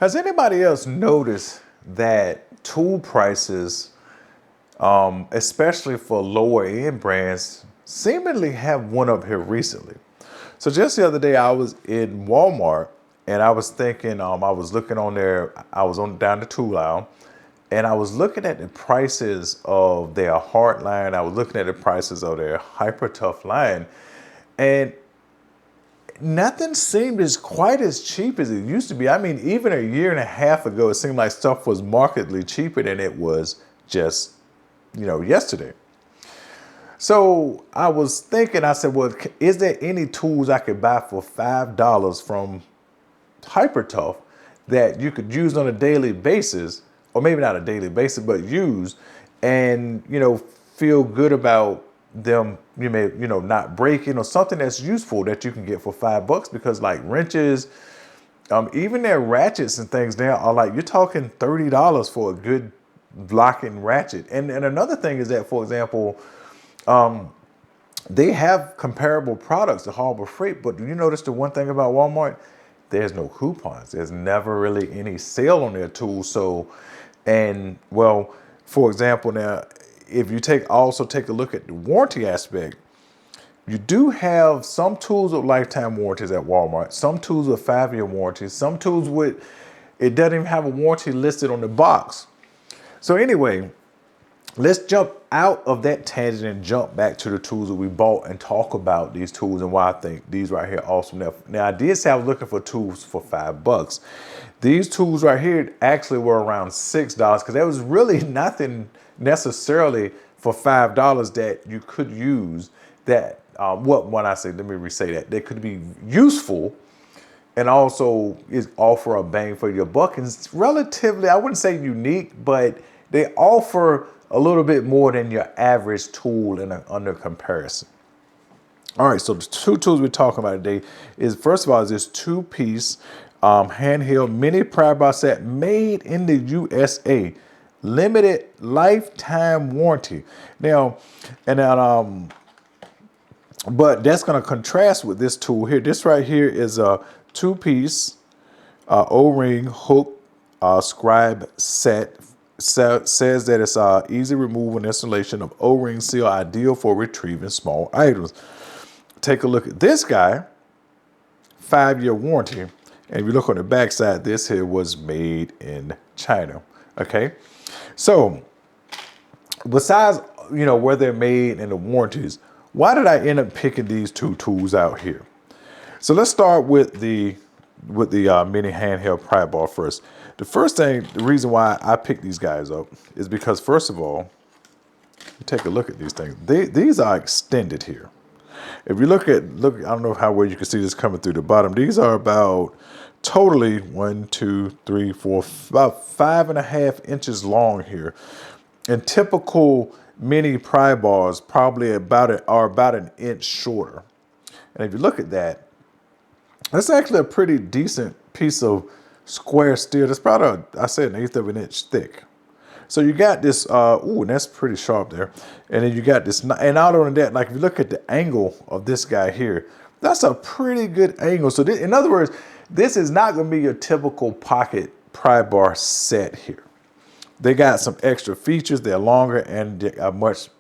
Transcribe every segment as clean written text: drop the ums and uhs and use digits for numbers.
Has anybody else noticed that tool prices, especially for lower end brands, seemingly have went up here recently? So just the other day, I was in Walmart and I was thinking, I was looking on there, I was on down the tool aisle, and I was looking at the prices of their hard line. I was looking at the prices of their hyper tough line, and nothing seemed as quite as cheap as it used to be. I mean, even a year and a half ago, it seemed like stuff was markedly cheaper than it was just, yesterday. So I was thinking, I said, well, is there any tools I could buy for $5 from Hyper Tough that you could use on a daily basis, or maybe not a daily basis, but use and, feel good about them, not breaking, or something that's useful that you can get for $5, because like wrenches, even their ratchets and things now are like, you're talking $30 for a good blocking ratchet. And another thing is that, for example, they have comparable products to Harbor Freight, but do you notice the one thing about Walmart? There's no coupons. There's never really any sale on their tools. So, and well, for example, now, if you also take a look at the warranty aspect, you do have some tools with lifetime warranties at Walmart, some tools with 5-year warranties, some tools with, it doesn't even have a warranty listed on the box. So anyway, let's jump out of that tangent and jump back to the tools that we bought and talk about these tools and why I think these right here are awesome. Now I did say I was looking for tools for $5. These tools right here actually were around $6 because there was really nothing necessarily for $5 that you could use that, when I say, let me re-say that could be useful and also is offer a bang for your buck. And it's relatively, I wouldn't say unique, but they offer a little bit more than your average tool under comparison. All right, so the two tools we're talking about today is, first of all, is this 2-piece handheld mini pry bar set made in the USA, limited lifetime warranty. Now, but that's going to contrast with this tool here. This right here is a 2-piece O-ring hook scribe set. Says that it's easy removal and installation of O-ring seal, ideal for retrieving small items. Take a look at this guy, 5-year warranty. And if you look on the back side, this here was made in China. Okay, so besides where they're made and the warranties, why did I end up picking these two tools out here? So let's start with the mini handheld pry bar first. The first thing, the reason why I picked these guys up is because, first of all, you take a look at these things. These are extended here. If you look, I don't know how well you can see this coming through the bottom. These are about totally 1, 2, 3, 4, about 5.5 inches long here. And typical mini pry bars probably are about an inch shorter. And if you look at that, that's actually a pretty decent piece of square steel. That's about I said 1/8 of an inch thick. So you got this, and that's pretty sharp there. And then you got this, and not only that, like if you look at the angle of this guy here, that's a pretty good angle. So in other words, this is not gonna be your typical pocket pry bar set here. They got some extra features. They're longer and a much,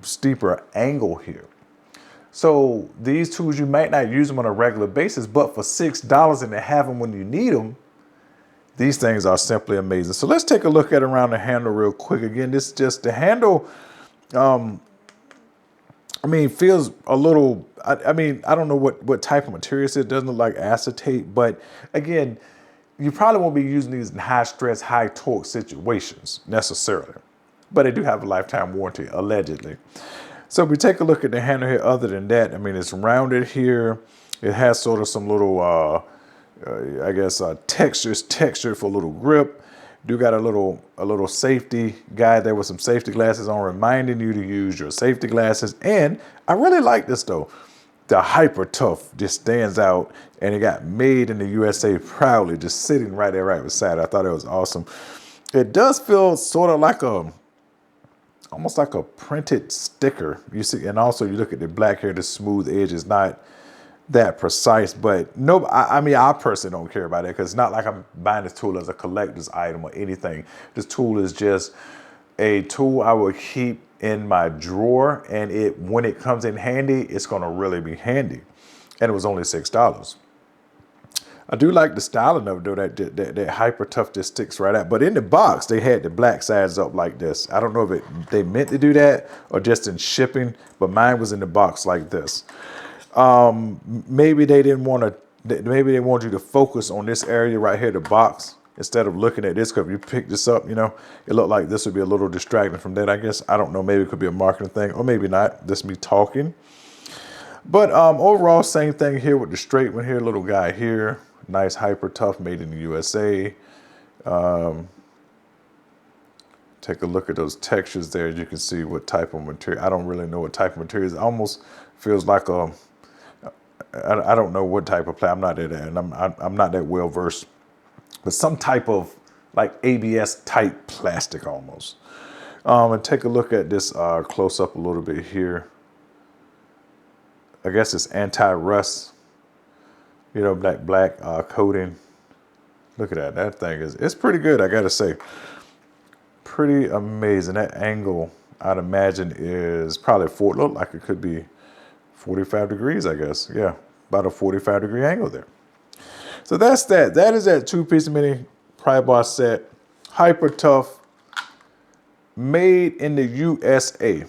steeper angle here. So these tools, you might not use them on a regular basis, but for $6 and to have them when you need them, these things are simply amazing. So let's take a look at around the handle real quick. Again, this is just the handle. Feels a little, I don't know what type of material it is. It doesn't look like acetate, but again, you probably won't be using these in high stress, high torque situations necessarily, but they do have a lifetime warranty, allegedly. So if we take a look at the handle here, other than that, it's rounded here. It has sort of some little, texture for a little grip. Do got a little safety guide there with some safety glasses on, reminding you to use your safety glasses. And I really like this though. The Hyper Tough just stands out, and it got made in the USA proudly, just sitting right there, right beside it. I thought it was awesome. It does feel sort of like almost like a printed sticker. You see, and also you look at the black here, the smooth edge is not that precise, but no, I mean, I personally don't care about it because it's not like I'm buying this tool as a collector's item or anything. This tool is just a tool I will keep in my drawer, and when it comes in handy, it's going to really be handy. And it was only $6. I do like the styling of it, though, that hyper tough just sticks right out. But in the box, they had the black sides up like this. I don't know if they meant to do that or just in shipping, but mine was in the box like this. Maybe they didn't want to, maybe they want you to focus on this area right here, the box, instead of looking at this. Because if you pick this up, you know, it looked like this would be a little distracting from that, I guess. I don't know, maybe it could be a marketing thing or maybe not, just me talking. But overall, same thing here with the straight one here, little guy here. Nice hyper tough, made in the USA. Take a look at those textures there. You can see what type of material. I don't really know what type of material. It almost feels like I don't know what type of play. I'm not that, and I'm not that well versed, but some type of like ABS type plastic almost. And take a look at this close up a little bit here. I guess it's anti-rust. You know, black coating. Look at that. That thing it's pretty good, I gotta say. Pretty amazing. That angle, I'd imagine, is probably look like it could be 45 degrees, I guess. Yeah, about a 45-degree angle there. So that's that. That is that two-piece mini pry bar set. Hyper tough. Made in the USA.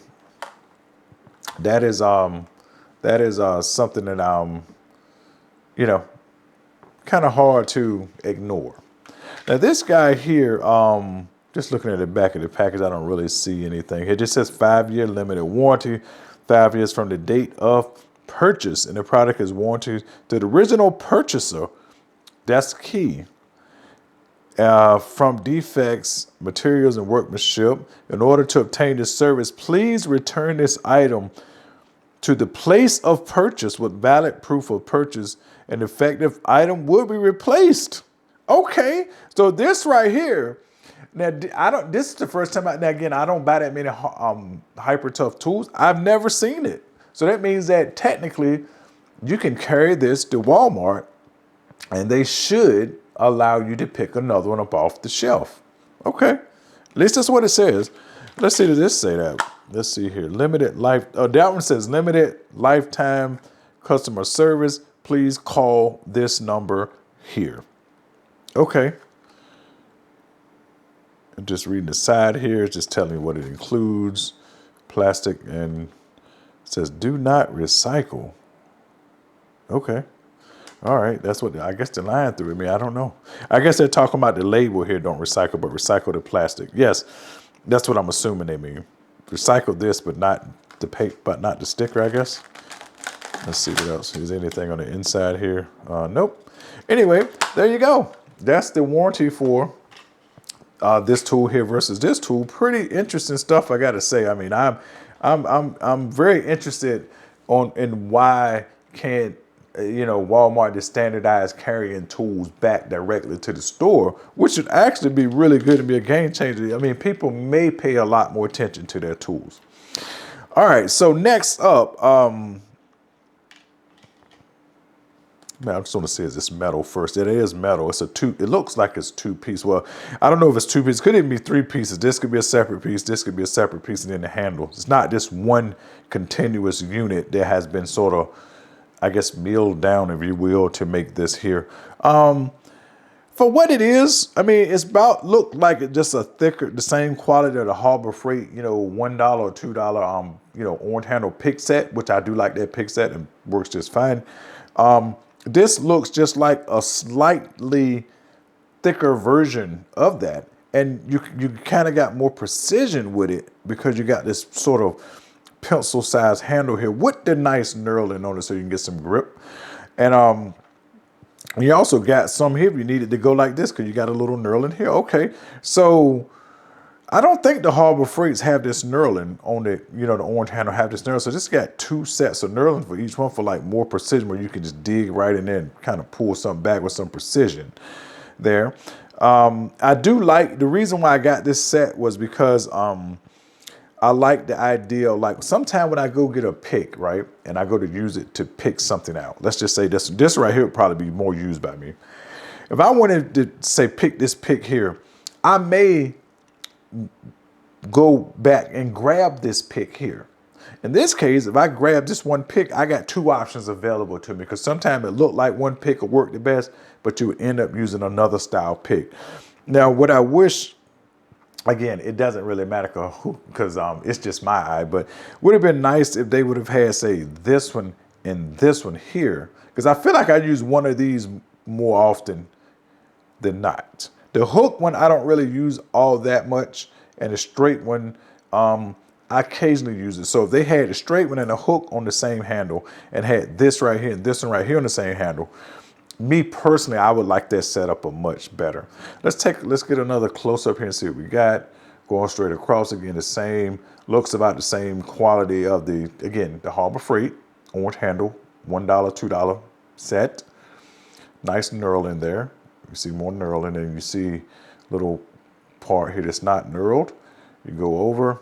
That is something that you know, kind of hard to ignore. Now this guy here, just looking at the back of the package, I don't really see anything. It just says 5-year limited warranty, 5 years from the date of purchase, and the product is warranted to the original purchaser. That's key. From defects, materials, and workmanship. In order to obtain this service, please return this item to the place of purchase with valid proof of purchase. An effective item will be replaced. Okay, so this right here. Now this is the first time. Now again, I don't buy that many hyper tough tools. I've never seen it. So that means that technically, you can carry this to Walmart, and they should allow you to pick another one up off the shelf. Okay, at least that's what it says. Let's see, does this say that? Let's see here. Limited life. Oh, that one says limited lifetime customer service. Please call this number here. Okay. I'm just reading the side here. It's just telling you what it includes. Plastic, and it says do not recycle. Okay. All right. That's what I guess the line through me. I don't know. I guess they're talking about the label here. Don't recycle, but recycle the plastic. Yes. That's what I'm assuming they mean. Recycle this, but not the paper, but not the sticker, I guess. Let's see what else. Is there anything on the inside here? Nope. Anyway, there you go. That's the warranty for this tool here versus this tool. Pretty interesting stuff, I gotta say. I mean, I'm very interested in why can't Walmart just standardize carrying tools back directly to the store, which should actually be really good and be a game changer. I mean, people may pay a lot more attention to their tools. All right, so next up, man, I just want to say, is this metal first? It is metal. It's it looks like it's 2-piece. Well, I don't know if it's 2 pieces. Could even be 3 pieces. This could be a separate piece. This could be a separate piece, and then the handle. It's not just one continuous unit that has been sort of, I guess, milled down, if you will, to make this here. For what it is, I mean, it's look like it's just a thicker, the same quality of the Harbor Freight, $1 or $2, orange handle pick set, which I do like that pick set and works just fine. This looks just like a slightly thicker version of that. And you kind of got more precision with it because you got this sort of pencil-sized handle here with the nice knurling on it so you can get some grip. And you also got some here if you needed to go like this because you got a little knurling here. Okay, so I don't think the Harbor Freights have this knurling on it. The orange handle have this knurling. So this got 2 sets of knurling for each one for like more precision, where you can just dig right in there and kind of pull something back with some precision there. I do like, the reason why I got this set was because I like the idea of, like, sometime when I go get a pick, right, and I go to use it to pick something out. Let's just say this right here would probably be more used by me. If I wanted to say pick this pick here, I may go back and grab this pick here. In this case, if I grab this one pick, I got two options available to me, because sometimes it looked like one pick would work the best, but you would end up using another style pick. Now, what I wish, again, it doesn't really matter because it's just my eye, but would have been nice if they would have had, say, this one and this one here, because I feel like I use one of these more often than not. The hook one I don't really use all that much, and the straight one, I occasionally use it. So if they had the straight one and a hook on the same handle and had this right here and this one right here on the same handle, me personally, I would like that setup a much better. Let's get another close up here and see what we got. Going straight across again, the same, looks about the same quality of the Harbor Freight orange handle, $1, $2 set. Nice knurl in there. You see more knurl, and then you see little part here that's not knurled. You go over.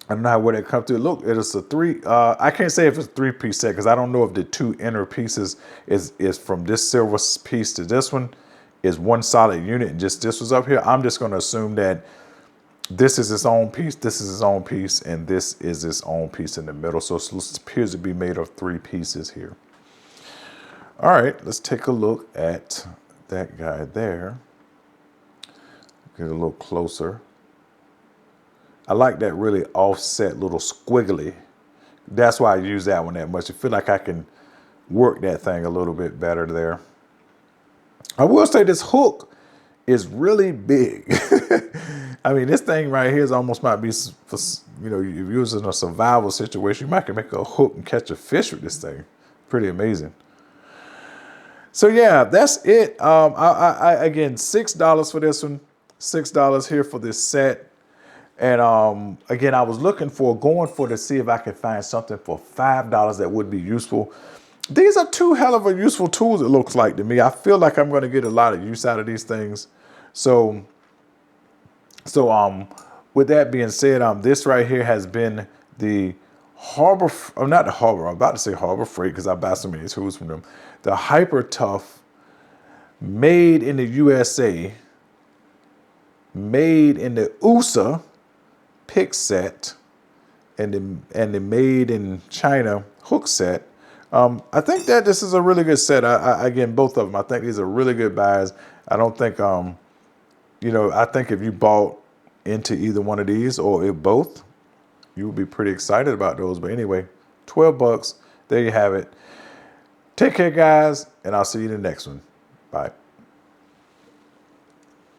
I don't know where that comes to. Look, it is a I can't say if it's a 3-piece set, because I don't know if the two inner pieces is from this silver piece to this one is one solid unit, and just this was up here. I'm just going to assume that this is its own piece, this is its own piece, and this is its own piece in the middle. So it appears to be made of 3 pieces here. All right, let's take a look at that guy there. Get a little closer. I like that really offset little squiggly. That's why I use that one that much. I feel like I can work that thing a little bit better there. I will say this hook is really big. I mean, this thing right here is almost might be for, you know, if you're using a survival situation, you might can make a hook and catch a fish with this thing. Pretty amazing. So yeah, that's it. Again, $6 for this one, $6 here for this set. And again, I was going for to see if I could find something for $5 that would be useful. These are two hell of a useful tools, it looks like to me. I feel like I'm going to get a lot of use out of these things. So with that being said, this right here has been the not the Harbor, I'm about to say Harbor Freight because I buy so many tools from them. The Hyper Tough, made in the USA, made in the USA pick set, and the made in China hook set. I think that this is a really good set. Again, both of them, I think these are really good buys. I don't think, I think if you bought into either one of these or if both, you would be pretty excited about those. But anyway, 12 bucks. There you have it. Take care, guys, and I'll see you in the next one. Bye.